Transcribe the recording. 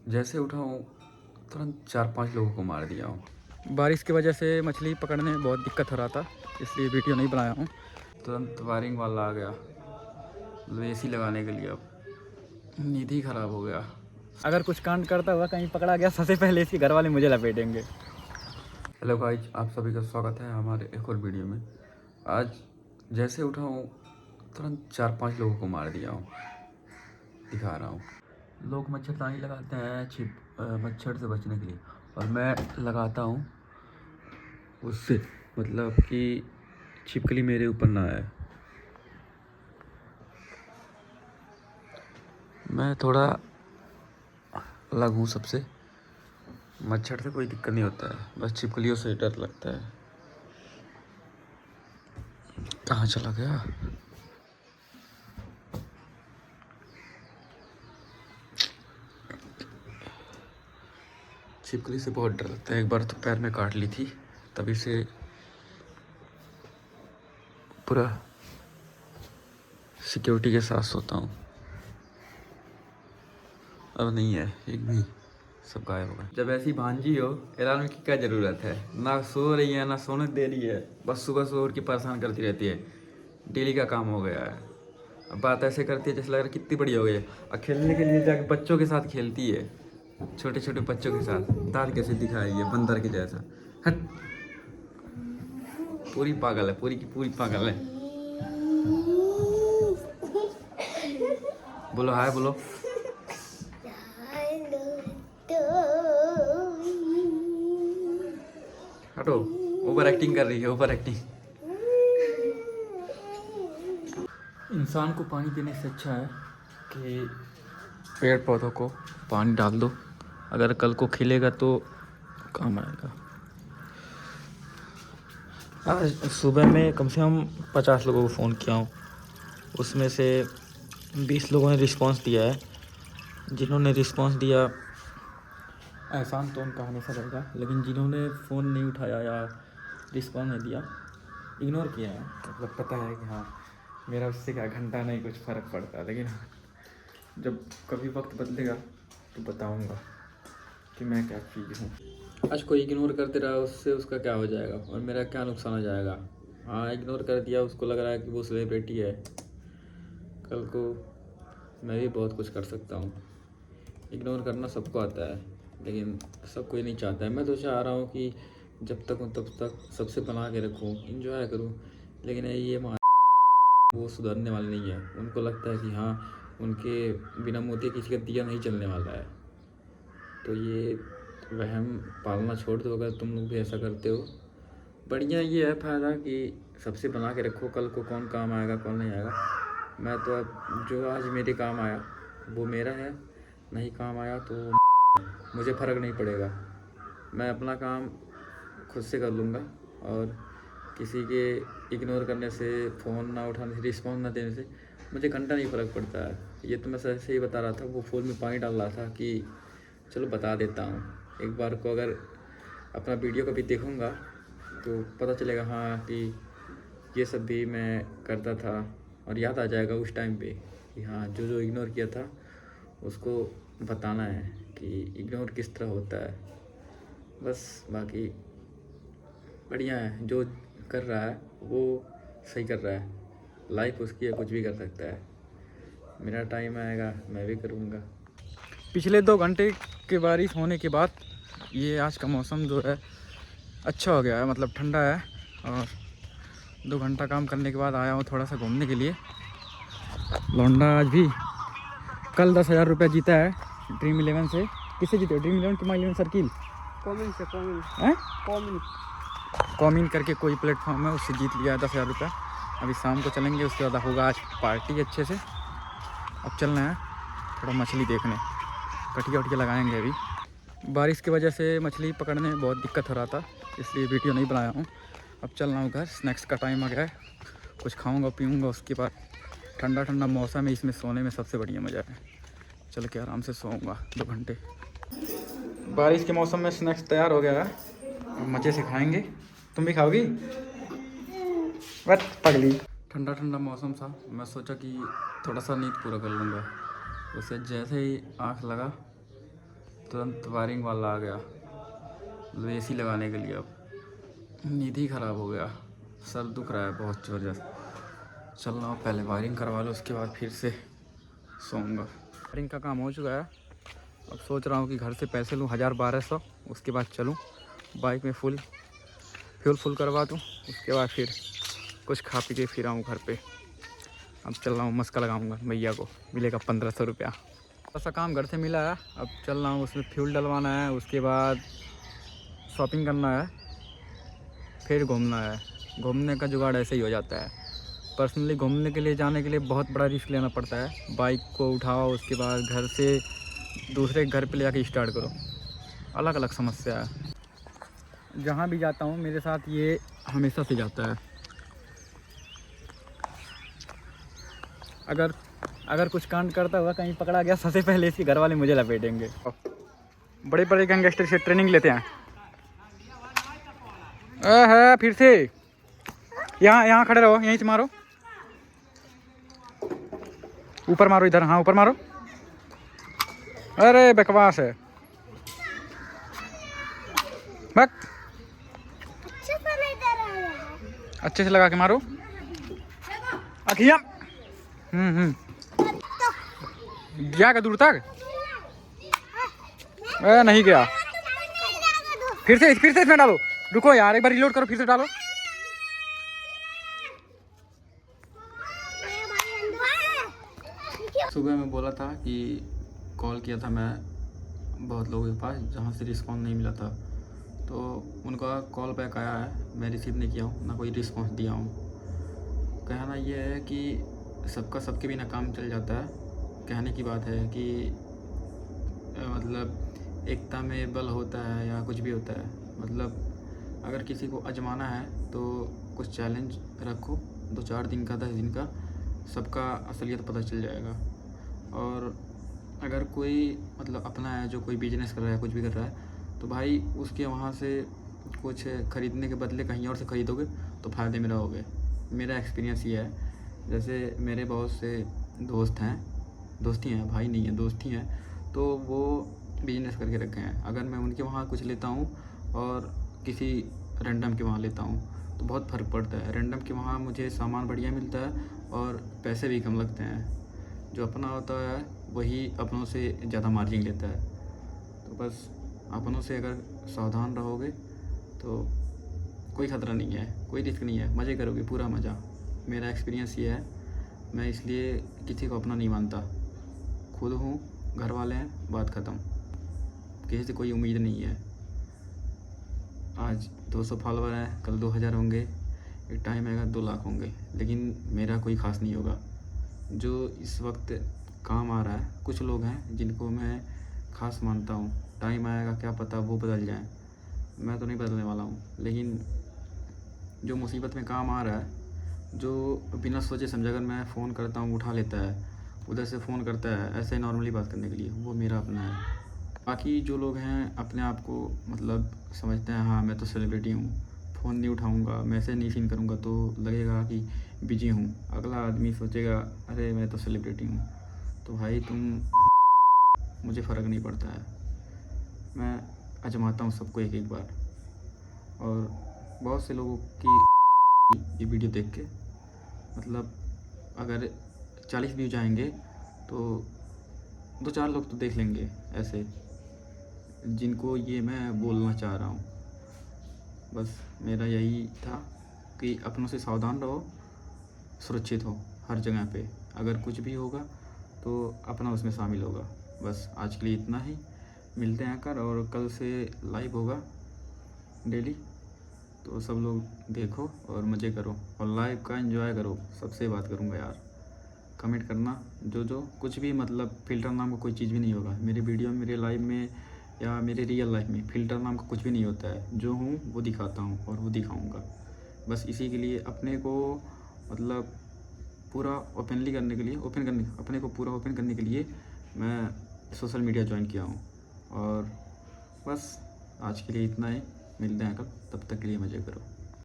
जैसे उठा हूँ तुरंत 4-5 लोगों को मार दिया हूँ। बारिश की वजह से मछली पकड़ने में बहुत दिक्कत हो रहा था, इसलिए वीडियो नहीं बनाया हूँ। तुरंत वायरिंग वाला आ गया एसी लगाने के लिए, अब नींद ही ख़राब हो गया। अगर कुछ कांड करता हुआ कहीं पकड़ा गया, सबसे पहले इसके घर वाले मुझे लपेटेंगे। हेलो गाइज, आप सभी का स्वागत है हमारे एक और वीडियो में। आज जैसे उठा हूँ तुरंत 4-5 लोगों को मार दिया हूँ, दिखा रहा हूँ। लोग मच्छरदानी लगाते हैं मच्छर से बचने के लिए, और मैं लगाता हूँ उससे, मतलब कि छिपकली मेरे ऊपर ना आए। मैं थोड़ा अलग हूँ सबसे, मच्छर से कोई दिक्कत नहीं होता है, बस छिपकलियों से डर लगता है। कहाँ चला गया? छिपकली से बहुत डर लगता है। एक बार तो पैर में काट ली थी, तभी से पूरा सिक्योरिटी के साथ सोता हूँ। अब नहीं है एक भी, सब गायब हो गए। जब ऐसी भांजी हो, अलार्म की क्या ज़रूरत है? ना सो रही है ना सोने दे रही है, बस सुबह सो उठ के परेशान करती रहती है। डेली का काम हो गया है। अब बात ऐसे करती है जैसे लग रहा है कितनी बड़ी हो गई है। और खेलने के लिए जाकर बच्चों के साथ खेलती है, छोटे छोटे बच्चों के साथ। दांत कैसे दिखाई है बंदर के जैसा। हट, पूरी पागल है, पूरी की पूरी पागल है। बोलो हाय, बोलो। हटो, ओवर एक्टिंग कर रही है, ओवर एक्टिंग। इंसान को पानी देने से अच्छा है कि पेड़ पौधों को पानी डाल दो, अगर कल को खिलेगा तो काम आएगा। आज सुबह में कम से कम 50 लोगों को फ़ोन किया हूँ, उसमें से 20 लोगों ने रिस्पांस दिया है। जिन्होंने रिस्पांस दिया, एहसान तो उनका हमेशा रहेगा, लेकिन जिन्होंने फ़ोन नहीं उठाया या रिस्पांस नहीं दिया, इग्नोर किया है, मतलब पता है कि हाँ मेरा उससे क्या घंटा नहीं कुछ फ़र्क पड़ता। लेकिन हाँ, जब कभी वक्त बदलेगा तो बताऊंगा कि मैं क्या चीज़ हूँ। आज कोई इग्नोर करते रहा, उससे उसका क्या हो जाएगा और मेरा क्या नुकसान हो जाएगा। हाँ, इग्नोर कर दिया, उसको लग रहा है कि वो सेलिब्रिटी है, कल को मैं भी बहुत कुछ कर सकता हूँ। इग्नोर करना सबको आता है, लेकिन सब कोई नहीं चाहता है। मैं तो चाह रहा हूँ कि जब तक हूँ तब तक सबसे बना के रखूँ, इंजॉय करूँ। लेकिन ये वो सुधरने वाले नहीं है। उनको लगता है कि हाँ, उनके बिना मोती किसी का दिया नहीं जलने वाला है। तो ये वहम पालना छोड़ दो अगर तुम लोग भी ऐसा करते हो। बढ़िया ये है फ़ायदा कि सबसे बना के रखो, कल को कौन काम आएगा कौन नहीं आएगा। मैं तो अब जो आज मेरे काम आया वो मेरा है, नहीं काम आया तो मुझे फ़र्क नहीं पड़ेगा। मैं अपना काम खुद से कर लूँगा, और किसी के इग्नोर करने से, फ़ोन ना उठाने से, रिस्पॉन्स ना देने से मुझे घंटा नहीं फ़र्क पड़ता है। ये तो मैं सही ही बता रहा था, वो फूल में पानी डाल रहा था कि चलो बता देता हूँ। एक बार को अगर अपना वीडियो कभी देखूँगा तो पता चलेगा हाँ कि ये सब भी मैं करता था, और याद आ जाएगा उस टाइम पे कि हाँ जो जो इग्नोर किया था उसको बताना है कि इग्नोर किस तरह होता है। बस बाकी बढ़िया है, जो कर रहा है वो सही कर रहा है, लाइफ उसकी है, कुछ भी कर सकता है। मेरा टाइम आएगा मैं भी करूँगा। पिछले 2 घंटे की बारिश होने के बाद ये आज का मौसम जो है अच्छा हो गया है, मतलब ठंडा है। और 2 घंटा काम करने के बाद आया हूँ थोड़ा सा घूमने के लिए। लौंडा आज भी कल 10,000 रुपये जीता है ड्रीम 11 से। किससे जीते? ड्रीम 11 की माई 11 सर्किल कॉमिन से कॉमिन करके कोई प्लेटफॉर्म है, उससे जीत लिया है 10,000 रुपये। अभी शाम को चलेंगे, उसके बाद होगा आज पार्टी अच्छे से। अब चल रहे हैं थोड़ा मछली देखने, कटिया वटिया लगाएंगे। अभी बारिश की वजह से मछली पकड़ने में बहुत दिक्कत हो रहा था, इसलिए वीडियो नहीं बनाया हूँ। अब चल रहा हूँ घर, स्नैक्स का टाइम आ गया है, कुछ खाऊंगा पीऊँगा, उसके बाद ठंडा ठंडा मौसम है, इसमें सोने में सबसे बढ़िया मज़ा है। चल के आराम से सोऊंगा 2 घंटे। बारिश के मौसम में स्नैक्स तैयार हो गया है, अब मज़े से खाएंगे। तुम भी खाओगी? बट पगली। ठंडा ठंडा मौसम था, मैं सोचा कि थोड़ा सा नींद पूरा कर लूँगा। उसे जैसे ही आँख लगा तुरंत वायरिंग वाला आ गया, मतलब AC लगाने के लिए। अब नींद ही ख़राब हो गया, सर दुख रहा है बहुत ज़बरदस्त। चल रहा हूँ, पहले वायरिंग करवा लो, उसके बाद फिर से सोऊंगा। वायरिंग का काम हो चुका है, अब सोच रहा हूँ कि घर से पैसे लूँ 1000-1200, उसके बाद चलूँ बाइक में फ्यूल फुल करवा दूँ, उसके बाद फिर कुछ खा पी के फिर आऊँ घर पे। अब चल रहा हूँ, मस्का लगाऊंगा, भैया को मिलेगा 1500 रुपया। ऐसा काम घर से मिला है, अब चल रहा हूँ, उसमें फ्यूल डलवाना है, उसके बाद शॉपिंग करना है, फिर घूमना है। घूमने का जुगाड़ ऐसे ही हो जाता है। पर्सनली घूमने के लिए जाने के लिए बहुत बड़ा रिस्क लेना पड़ता है। बाइक को उठाओ, उसके बाद घर से दूसरे घर पे ले जाके स्टार्ट करो, अलग अलग समस्या है। जहाँ भी जाता हूँ मेरे साथ ये हमेशा से जाता है। अगर कुछ कांड करता हुआ कहीं पकड़ा गया, सबसे पहले इसके घर वाले मुझे लपेटेंगे। बड़े बड़े गैंगस्टर से ट्रेनिंग लेते हैं। है फिर से यहाँ खड़े रहो, यहीं से मारो, ऊपर मारो, इधर, हाँ ऊपर मारो। अरे बकवास है, बक अच्छे से लगा के मारो अखियाँ। गया का दूर तक? नहीं गया। फिर से इसमें डालो, रुको यार, एक बार रिलोड करो, फिर से डालो। सुबह में बोला था कि कॉल किया था मैं बहुत लोगों के पास, जहाँ से रिस्पॉन्स नहीं मिला था, तो उनका कॉल बैक आया है, मैं रिसीव नहीं किया हूँ, ना कोई रिस्पॉन्स दिया हूँ। कहना ये है कि सबका सबके बिना काम चल जाता है। कहने की बात है कि मतलब एकता में बल होता है या कुछ भी होता है। मतलब अगर किसी को आजमाना है तो कुछ चैलेंज रखो, 2-4 दिन का, 10 दिन का, सबका असलियत पता चल जाएगा। और अगर कोई मतलब अपना है जो कोई बिजनेस कर रहा है, कुछ भी कर रहा है, तो भाई उसके वहाँ से कुछ ख़रीदने के बदले कहीं और से ख़रीदोगे तो फ़ायदे में रहोगे। मेरा एक्सपीरियंस ये है। जैसे मेरे बहुत से दोस्त हैं, दोस्ती हैं, भाई नहीं है, दोस्ती हैं, तो वो बिजनेस करके रखे हैं। अगर मैं उनके वहाँ कुछ लेता हूँ और किसी रैंडम के वहाँ लेता हूँ तो बहुत फ़र्क पड़ता है। रैंडम के वहाँ मुझे सामान बढ़िया मिलता है और पैसे भी कम लगते हैं। जो अपना होता है वही अपनों से ज़्यादा मार्जिन लेता है। तो बस अपनों से अगर सावधान रहोगे तो कोई ख़तरा नहीं है, कोई रिस्क नहीं है, मज़े करोगे, पूरा मज़ा। मेरा एक्सपीरियंस ये है, मैं इसलिए किसी को अपना नहीं मानता। खुद हूँ, घर वाले हैं, बात ख़त्म, किसी से कोई उम्मीद नहीं है। आज 200 फॉलोवर हैं, कल 2000 होंगे, एक टाइम आएगा 2 लाख होंगे, लेकिन मेरा कोई ख़ास नहीं होगा। जो इस वक्त काम आ रहा है, कुछ लोग हैं जिनको मैं ख़ास मानता हूँ, टाइम आएगा क्या पता वो बदल जाए, मैं तो नहीं बदलने वाला हूँ। लेकिन जो मुसीबत में काम आ रहा है, जो बिना सोचे समझे अगर मैं फ़ोन करता हूँ उठा लेता है, उधर से फ़ोन करता है ऐसे नॉर्मली बात करने के लिए, वो मेरा अपना है। बाकी जो लोग हैं अपने आप को मतलब समझते हैं, हाँ मैं तो सेलिब्रिटी हूँ, फ़ोन नहीं उठाऊँगा, मैसेज नहीं सीन करूँगा तो लगेगा कि बिजी हूँ। अगला आदमी सोचेगा अरे मैं तो सेलिब्रिटी हूँ। तो भाई तुम, मुझे फ़र्क नहीं पड़ता है, मैं आजमाता हूँ सबको एक एक बार। और बहुत से लोगों की ये वीडियो देख के मतलब अगर 40 व्यूज आएंगे तो 2-4 लोग तो देख लेंगे ऐसे, जिनको ये मैं बोलना चाह रहा हूँ। बस मेरा यही था कि अपनों से सावधान रहो, सुरक्षित हो हर जगह पे। अगर कुछ भी होगा तो अपना उसमें शामिल होगा। बस आज के लिए इतना ही, मिलते हैं आकर, और कल से लाइव होगा डेली, तो सब लोग देखो और मज़े करो और लाइव का एंजॉय करो। सबसे बात करूँगा यार, कमेंट करना जो कुछ भी, मतलब फ़िल्टर नाम का कोई चीज़ भी नहीं होगा मेरे वीडियो में, मेरे लाइव में या मेरे रियल लाइफ में। फ़िल्टर नाम का कुछ भी नहीं होता है, जो हूँ वो दिखाता हूँ और वो दिखाऊँगा। बस इसी के लिए अपने को मतलब पूरा ओपनली करने के लिए, अपने को पूरा ओपन करने के लिए मैं सोशल मीडिया ज्वाइन किया हूँ। और बस आज के लिए इतना ही, मिलते हैं कल, तब तक के लिए मज़े करो।